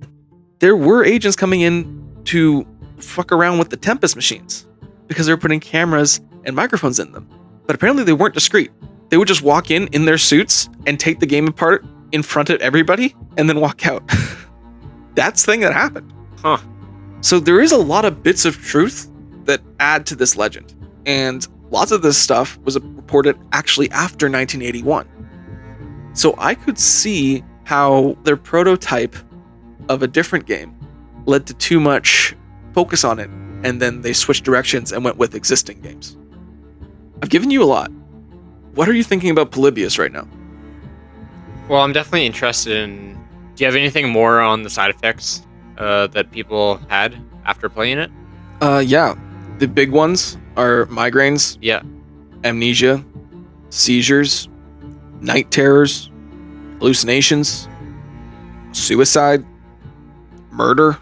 there were agents coming in to fuck around with the Tempest machines because they were putting cameras and microphones in them. But apparently they weren't discreet. They would just walk in their suits and take the game apart in front of everybody and then walk out. That's the thing that happened. Huh. So there is a lot of bits of truth that add to this legend. And lots of this stuff was reported actually after 1981. So I could see how their prototype of a different game led to too much focus on it, and then they switched directions and went with existing games. I've given you a lot. What are you thinking about Polybius right now? Well, I'm definitely interested in... Do you have anything more on the side effects that people had after playing it? Yeah. The big ones are migraines, Yeah. amnesia, seizures, night terrors, hallucinations, suicide, murder,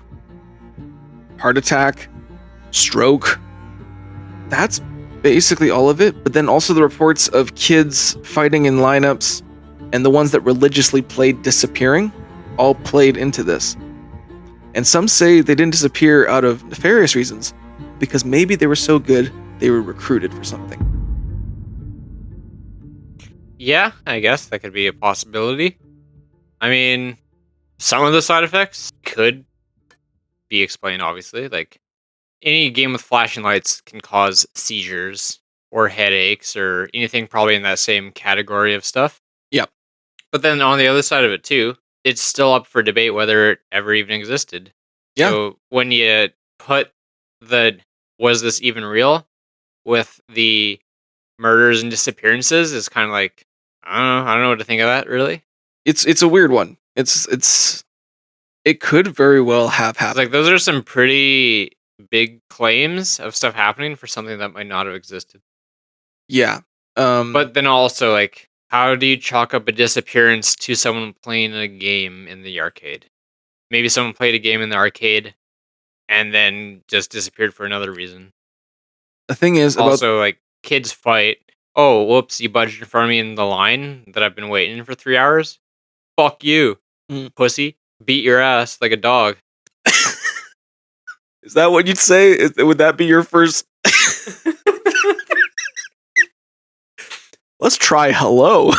heart attack, stroke. That's basically all of it. But then also the reports of kids fighting in lineups and the ones that religiously played disappearing all played into this. And some say they didn't disappear out of nefarious reasons because maybe they were so good they were recruited for something. Yeah, I guess that could be a possibility. I mean, some of the side effects could be explained, obviously. Like, any game with flashing lights can cause seizures or headaches or anything probably in that same category of stuff. Yep. But then on the other side of it, too, it's still up for debate whether it ever even existed. Yeah. So when you put the was this even real with the murders and disappearances, it's kind of like, I don't know what to think of that, really. It's a weird one. It could very well have It's happened. like, those are some pretty big claims of stuff happening for something that might not have existed. Yeah. But then also, like, how do you chalk up a disappearance to someone playing a game in the arcade? Maybe someone played a game in the arcade and then just disappeared for another reason. the thing is about Also, like, kids fight. Oh, whoops, you budged in front of me in the line that I've been waiting for 3 hours? Fuck you, pussy. Beat your ass like a dog. is that what you'd say? Would that be your first? Let's try hello.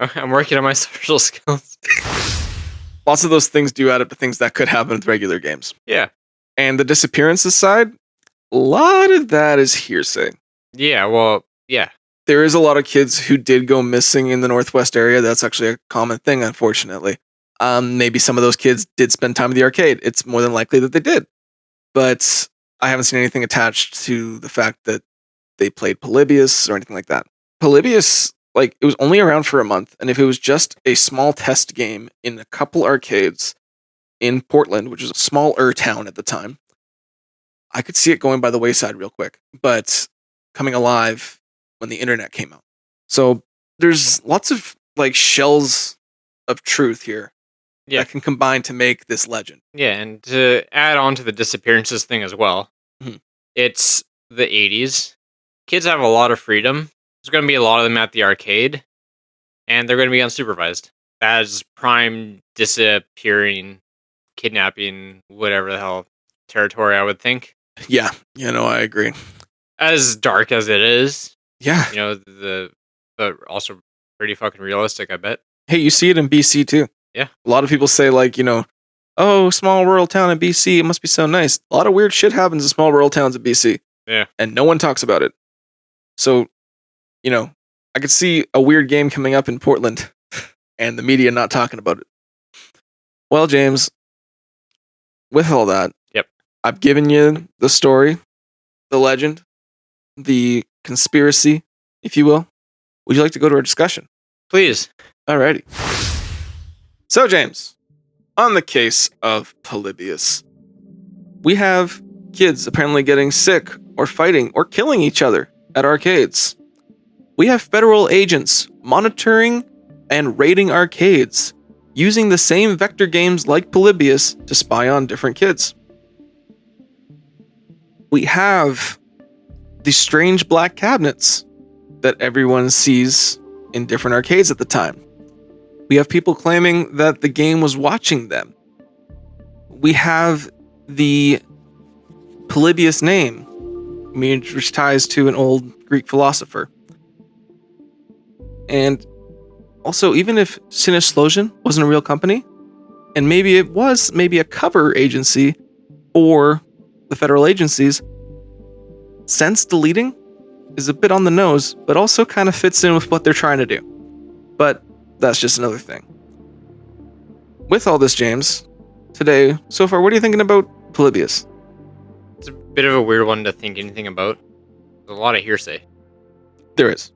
I'm working on my social skills. Lots of those things do add up to things that could happen with regular games. Yeah. And the disappearances side, a lot of that is hearsay. Yeah, well, yeah. There is a lot of kids who did go missing in the Northwest area. That's actually a common thing, unfortunately. Maybe some of those kids did spend time at the arcade. It's more than likely that they did. But I haven't seen anything attached to the fact that they played Polybius or anything like that. Polybius, like, it was only around for a month, and if it was just a small test game in a couple arcades in Portland, which was a smaller town at the time, I could see it going by the wayside real quick, but coming alive when the internet came out. So there's lots of like shells of truth here Yeah. that can combine to make this legend. Yeah, and to add on to the disappearances thing as well, Mhm. it's the 80s. Kids have a lot of freedom. There's going to be a lot of them at the arcade, and they're going to be unsupervised. As prime disappearing, kidnapping, whatever the hell territory, I would think. Yeah, I agree. As dark as it is, Yeah. but also pretty fucking realistic, I bet. Hey, you see it in BC too. Yeah. A lot of people say like, oh, small rural town in BC, it must be so nice. A lot of weird shit happens in small rural towns in BC. Yeah. And no one talks about it. So, I could see a weird game coming up in Portland and the media not talking about it. Well, James, with all that, Yep. I've given you the story, the legend, the conspiracy, if you will. Would you like to go to our discussion? Please. Alrighty. So, James, on the case of Polybius, we have kids apparently getting sick or fighting or killing each other at arcades. We have federal agents monitoring and raiding arcades, using the same vector games like Polybius to spy on different kids. We have these strange black cabinets that everyone sees in different arcades at the time. We have people claiming that the game was watching them. We have the Polybius name, which ties to an old Greek philosopher. And also, even if Sinislosion wasn't a real company, and maybe it was maybe a cover agency for the federal agencies, sense deleting is a bit on the nose, but also kind of fits in with what they're trying to do. But that's just another thing. With all this, James, today, so far, what are you thinking about Polybius? It's a bit of a weird one to think anything about. There's a lot of hearsay. There is.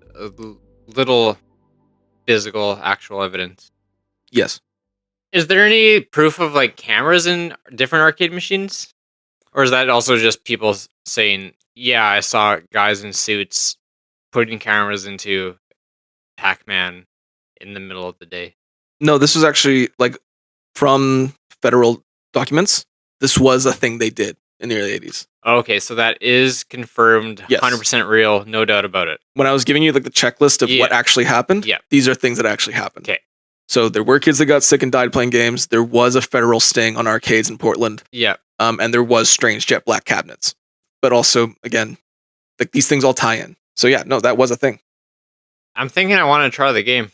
Little physical, actual evidence. Yes. Is there any proof of like cameras in different arcade machines? Or is that also just people saying, yeah, I saw guys in suits putting cameras into Pac-Man in the middle of the day? No, this was actually like from federal documents. This was a thing they did in the early 80s. Okay, so that is confirmed, Yes. 100% real, no doubt about it. When I was giving you like the checklist of Yeah. what actually happened, Yeah. these are things that actually happened. Okay. So there were kids that got sick and died playing games. There was a federal sting on arcades in Portland. Yeah. And there was strange jet black cabinets. But also, again, like these things all tie in. So yeah, no, that was a thing. I'm thinking I want to try the game.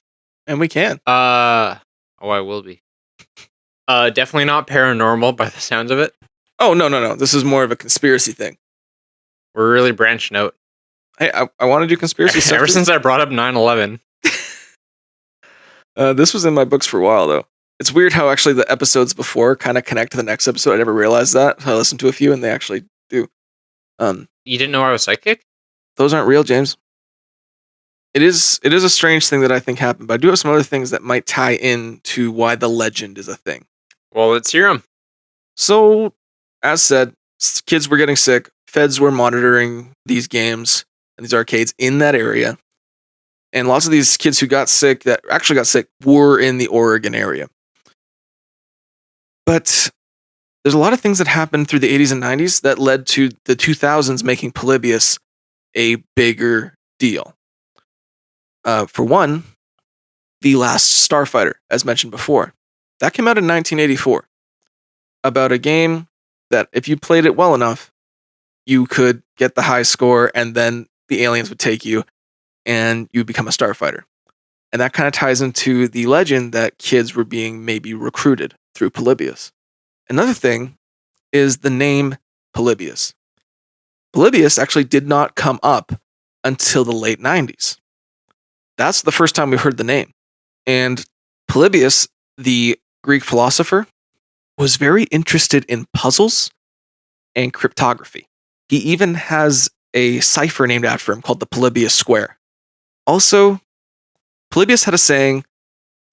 And we can. I will be. Definitely not paranormal by the sounds of it. Oh, no. This is more of a conspiracy thing. We're really branching out. Hey, I want to do conspiracy stuff. Ever since I brought up 9/11. This was in my books for a while, though. It's weird how actually the episodes before kind of connect to the next episode. I never realized that. I listened to a few and they actually do. You didn't know I was psychic? Those aren't real, James. It is a strange thing that I think happened, but I do have some other things that might tie in to why the legend is a thing. Well, let's hear them. So, as said, kids were getting sick. Feds were monitoring these games and these arcades in that area. And lots of these kids who got sick, that actually got sick, were in the Oregon area. But there's a lot of things that happened through the 80s and 90s that led to the 2000s making Polybius a bigger deal. For one, The Last Starfighter, as mentioned before. That came out in 1984. About a game that if you played it well enough, you could get the high score and then the aliens would take you and you'd become a starfighter. And that kind of ties into the legend that kids were being maybe recruited through Polybius. Another thing is the name Polybius. Polybius actually did not come up until the late 90s. That's the first time we heard the name. And Polybius, the Greek philosopher, was very interested in puzzles and cryptography. He even has a cipher named after him called the Polybius Square. Also, Polybius had a saying,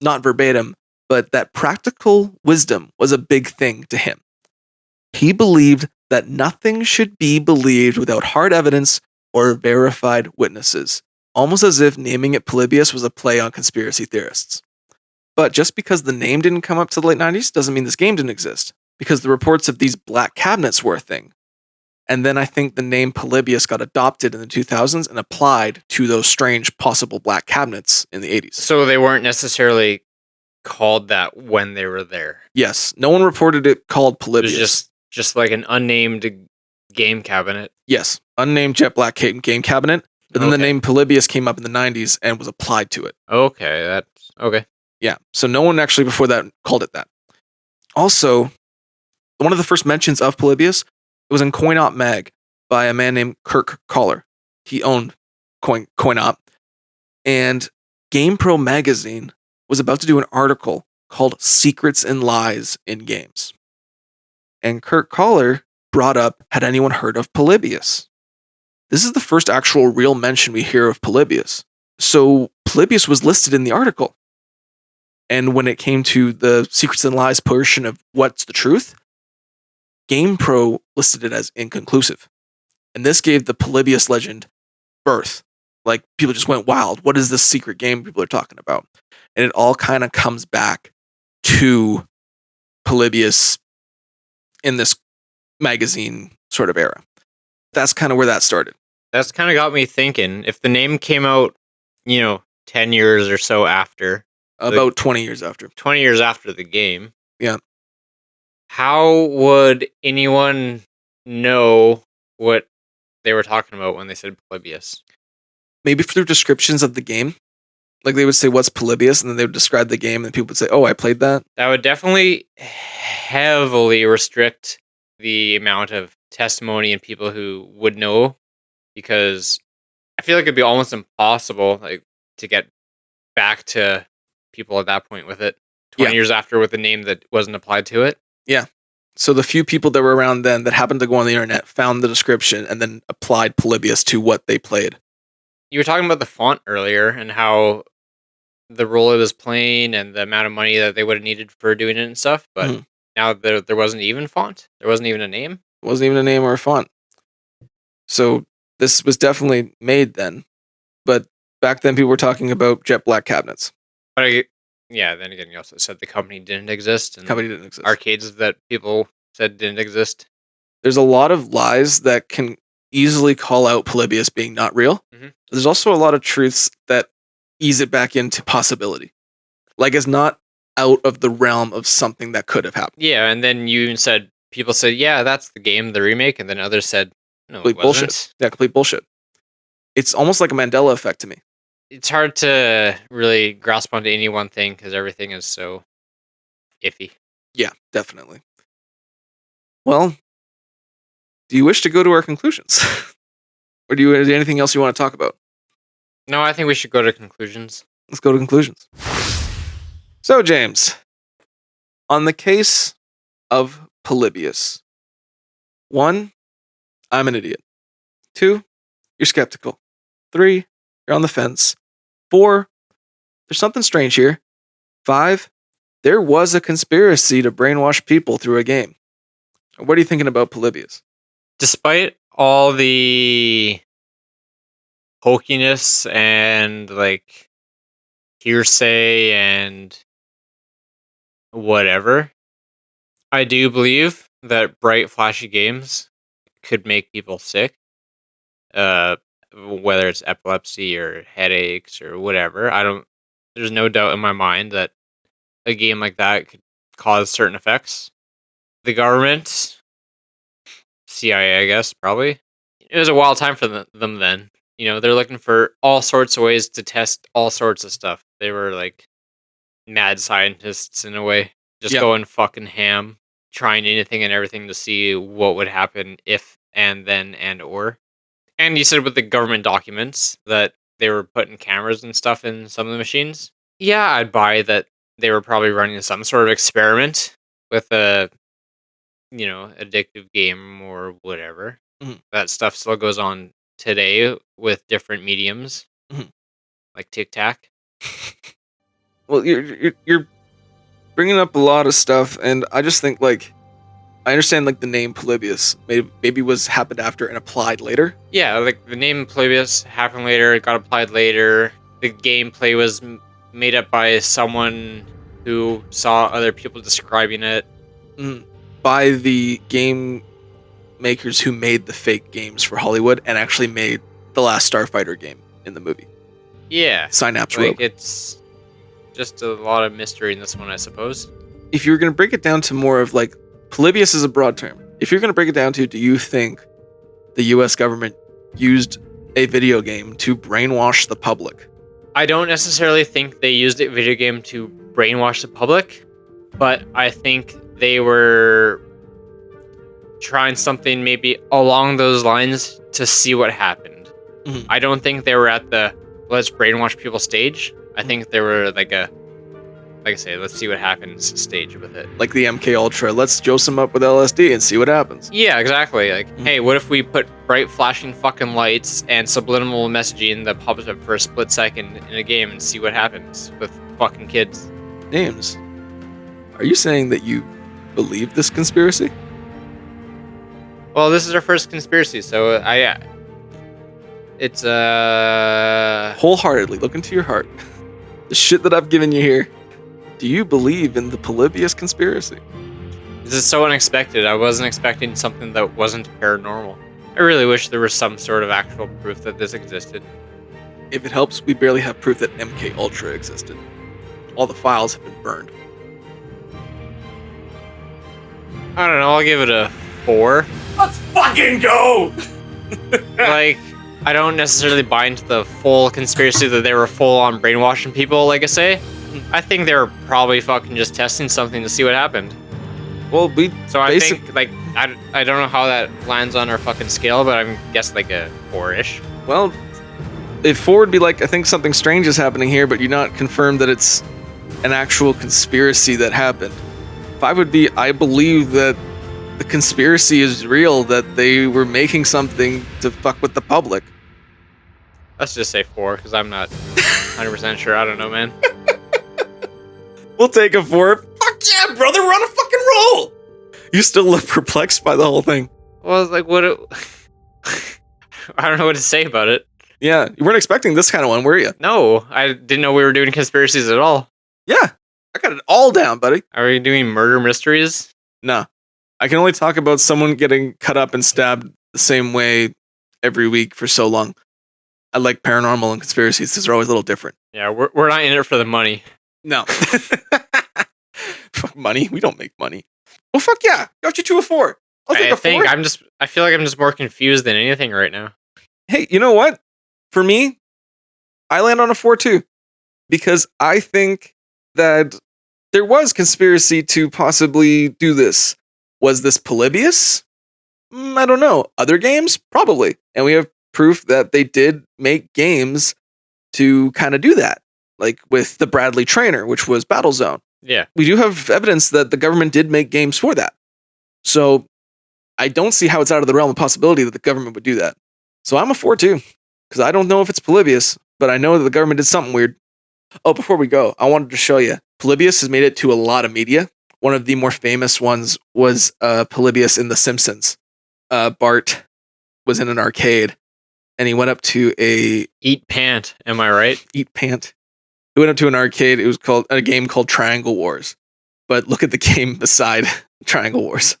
not verbatim, but that practical wisdom was a big thing to him. He believed that nothing should be believed without hard evidence or verified witnesses, almost as if naming it Polybius was a play on conspiracy theorists. But just because the name didn't come up to the late 90s doesn't mean this game didn't exist, because the reports of these black cabinets were a thing. And then I think the name Polybius got adopted in the 2000s and applied to those strange possible black cabinets in the 80s. So they weren't necessarily called that when they were there. Yes, no one reported it called It Polybius. was just like an unnamed game cabinet. Yes, unnamed jet black game cabinet. But then the Okay. name Polybius came up in the 90s and was applied to it. Okay, that's okay. Yeah, so no one actually before that called it that. Also, one of the first mentions of Polybius was in Coin-Op Mag by a man named Kirk Collar. He owned Coin-Op. And GamePro magazine was about to do an article called Secrets and Lies in Games. And Kirk Collar brought up, had anyone heard of Polybius? This is the first actual real mention we hear of Polybius. So Polybius was listed in the article. And when it came to the Secrets and Lies portion of what's the truth, GamePro listed it as inconclusive. And this gave the Polybius legend birth. Like, people just went wild. What is this secret game people are talking about? And it all kind of comes back to Polybius in this magazine sort of era. That's kind of where that started. That's kind of got me thinking. If the name came out, 10 years or so after, About 20 years after. 20 years after the game. Yeah. How would anyone know what they were talking about when they said Polybius? Maybe through descriptions of the game. Like, they would say, what's Polybius? And then they would describe the game, and people would say, oh, I played that. That would definitely heavily restrict the amount of testimony and people who would know, because I feel like it'd be almost impossible to get back to people at that point with it 20 years after with a name that wasn't applied to it. Yeah. So the few people that were around then that happened to go on the internet found the description and then applied Polybius to what they played. You were talking about the font earlier and how the role it was playing and the amount of money that they would have needed for doing it and stuff, but now there wasn't even font. There wasn't even a name. It wasn't even a name or a font. So this was definitely made then. But back then people were talking about jet black cabinets. But then again, you also said the company didn't exist. And Company didn't exist. arcades that people said didn't exist. There's a lot of lies that can easily call out Polybius being not real. Mhm. There's also a lot of truths that ease it back into possibility. Like, it's not out of the realm of something that could have happened. Yeah, and then you even said, people said, yeah, that's the game, the remake, and then others said, no, it Complete wasn't. bullshit. Yeah, complete bullshit. It's almost like a Mandela effect to me. It's hard to really grasp onto any one thing because everything is so iffy. Yeah, definitely. Well, do you wish to go to our conclusions? Or is there anything else you want to talk about? No, I think we should go to conclusions. Let's go to conclusions. So, James, on the case of Polybius, 1, I'm an idiot. 2, you're skeptical. 3, you're on the fence. 4, there's something strange here. 5, there was a conspiracy to brainwash people through a game. What are you thinking about Polybius? Despite all the hokiness and hearsay and whatever, I do believe that bright, flashy games could make people sick. Whether it's epilepsy or headaches or whatever. There's no doubt in my mind that a game like that could cause certain effects. The government, CIA, I guess, probably. It was a wild time for them then. they're looking for all sorts of ways to test all sorts of stuff. They were like mad scientists in a way, just Yep. going fucking ham, trying anything and everything to see what would happen if and then and or. And you said with the government documents that they were putting cameras and stuff in some of the machines. Yeah, I'd buy that they were probably running some sort of experiment with a, addictive game or whatever. Mhm. That stuff still goes on today with different mediums, Mhm. like Tic Tac. Well, you're bringing up a lot of stuff, and I just think like I understand like the name Polybius maybe was happened after and applied later. Yeah, like the name Polybius happened later, it got applied later. The gameplay was made up by someone who saw other people describing it. By the game makers who made the fake games for Hollywood and actually made the last Starfighter game in the movie. Yeah. Synapse Like, Rogue. it's just a lot of mystery in this one, I suppose. If you're going to break it down to more of like, Polybius is a broad term. If you're going to break it down to, do you think the US government used a video game to brainwash the public? I don't necessarily think they used a video game to brainwash the public, but I think they were trying something maybe along those lines to see what happened. Mhm. I don't think they were at the let's brainwash people stage. I think they were like I say, let's see what happens stage with it. Like the MK Ultra, let's dose them up with LSD and see what happens. Yeah, exactly. Like, hey, what if we put bright flashing fucking lights and subliminal messaging that pops up for a split second in a game and see what happens with fucking kids? James, are you saying that you believe this conspiracy? Well, this is our first conspiracy, so it's Wholeheartedly, look into your heart. The shit that I've given you here. Do you believe in the Polybius conspiracy? this is so unexpected. I wasn't expecting something that wasn't paranormal. I really wish there was some sort of actual proof that this existed. If it helps, we barely have proof that MK Ultra existed. All the files have been burned. I don't know, I'll give it a 4. Let's fucking go! Like, I don't necessarily buy into the full conspiracy that they were full on brainwashing people, like I say. I think they were probably fucking just testing something to see what happened. Well, So I think, like, I don't know how that lands on our fucking scale, but I'm guess like a 4-ish. well, if 4 would be like, I think something strange is happening here, but you're not confirmed that it's an actual conspiracy that happened. 5 would be, I believe that the conspiracy is real, that they were making something to fuck with the public. Let's just say 4, because I'm not 100% sure. I don't know, man. We'll take a 4. Fuck yeah, brother, we're on a fucking roll! You still look perplexed by the whole thing. Well, it's like, I don't know what to say about it. Yeah, you weren't expecting this kind of one, were you? No, I didn't know we were doing conspiracies at all. Yeah, I got it all down, buddy. Are we doing murder mysteries? No, I can only talk about someone getting cut up and stabbed the same way every week for so long. I like paranormal and conspiracies because they're always a little different. Yeah, we're not in it for the money. No. Fuck money. We don't make money. Well, fuck yeah. Got you to a 4. I'll take a 4. I feel like I'm just more confused than anything right now. Hey, you know what? For me, I land on a 4 too. Because I think that there was conspiracy to possibly do this. Was this Polybius? I don't know. Other games? Probably. And we have proof that they did make games to kind of do that. Like with the Bradley Trainer, which was Battlezone. Yeah. We do have evidence that the government did make games for that. So I don't see how it's out of the realm of possibility that the government would do that. So I'm a 4 too. Because I don't know if it's Polybius, but I know that the government did something weird. Oh, before we go, I wanted to show you. Polybius has made it to a lot of media. One of the more famous ones was Polybius in The Simpsons. Bart was in an arcade, and he went up to Eat pant, am I right? Eat Pant. He went up to an arcade. It was called a game called Triangle Wars. But look at the game beside Triangle Wars.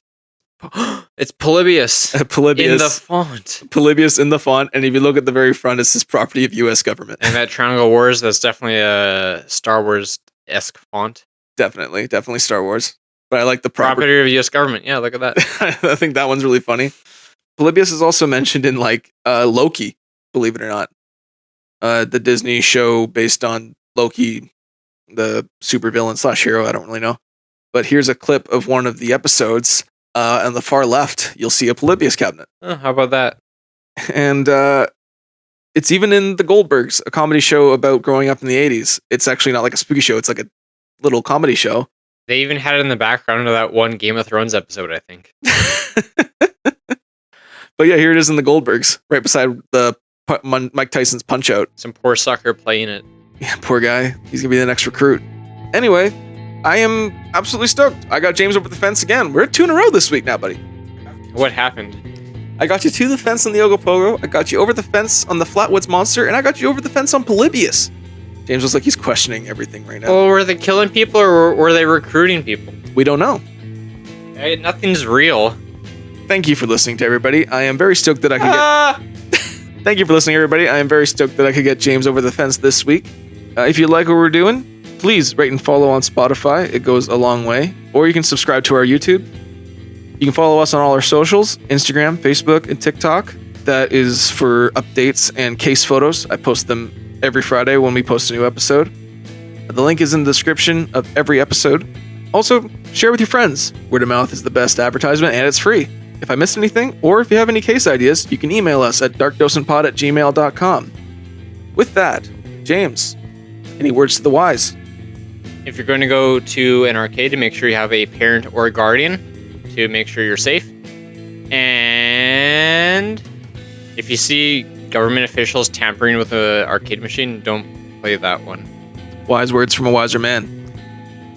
It's Polybius. Polybius In the font. Polybius in the font, and if you look at the very front, it's this property of U.S. government. And that Triangle Wars, that's definitely a Star Wars-esque font. Definitely Star Wars. But I like the Property of U.S. government. Yeah, look at that. I think that one's really funny. Polybius is also mentioned in like Loki. believe it or not. The Disney show based on Loki, the supervillain / hero. I don't really know. But here's a clip of one of the episodes. On the far left, you'll see a Polybius cabinet. Oh, how about that? And it's even in The Goldbergs, a comedy show about growing up in the 80s. It's actually not like a spooky show. It's like a little comedy show. They even had it in the background of that one Game of Thrones episode, I think. But yeah, here it is in The Goldbergs, right beside the Mike Tyson's Punch-Out. Some poor sucker playing it. Yeah, poor guy. He's going to be the next recruit. Anyway, I am absolutely stoked. I got James over the fence again. We're at 2 in a row this week now, buddy. What happened? I got you to the fence on the Ogopogo. I got you over the fence on the Flatwoods Monster. And I got you over the fence on Polybius. James was like, he's questioning everything right now. Well, were they killing people or were they recruiting people? We don't know. Nothing's real. Thank you for listening to everybody. I am very stoked that I could get... Thank you for listening, everybody. I am very stoked that I could get James over the fence this week. If you like what we're doing, please rate and follow on Spotify. It goes a long way. Or you can subscribe to our YouTube. You can follow us on all our socials, Instagram, Facebook, and TikTok. That is for updates and case photos. I post them every Friday when we post a new episode. The link is in the description of every episode. Also, share with your friends. Word of mouth is the best advertisement, and it's free. If I missed anything, or if you have any case ideas, you can email us at darkdosandpod@gmail.com. With that, James, any words to the wise? If you're going to go to an arcade, make sure you have a parent or a guardian to make sure you're safe. And if you see government officials tampering with an arcade machine, don't play that one. Wise words from a wiser man.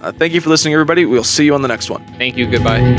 Thank you for listening, everybody. We'll see you on the next one. Thank you. Goodbye.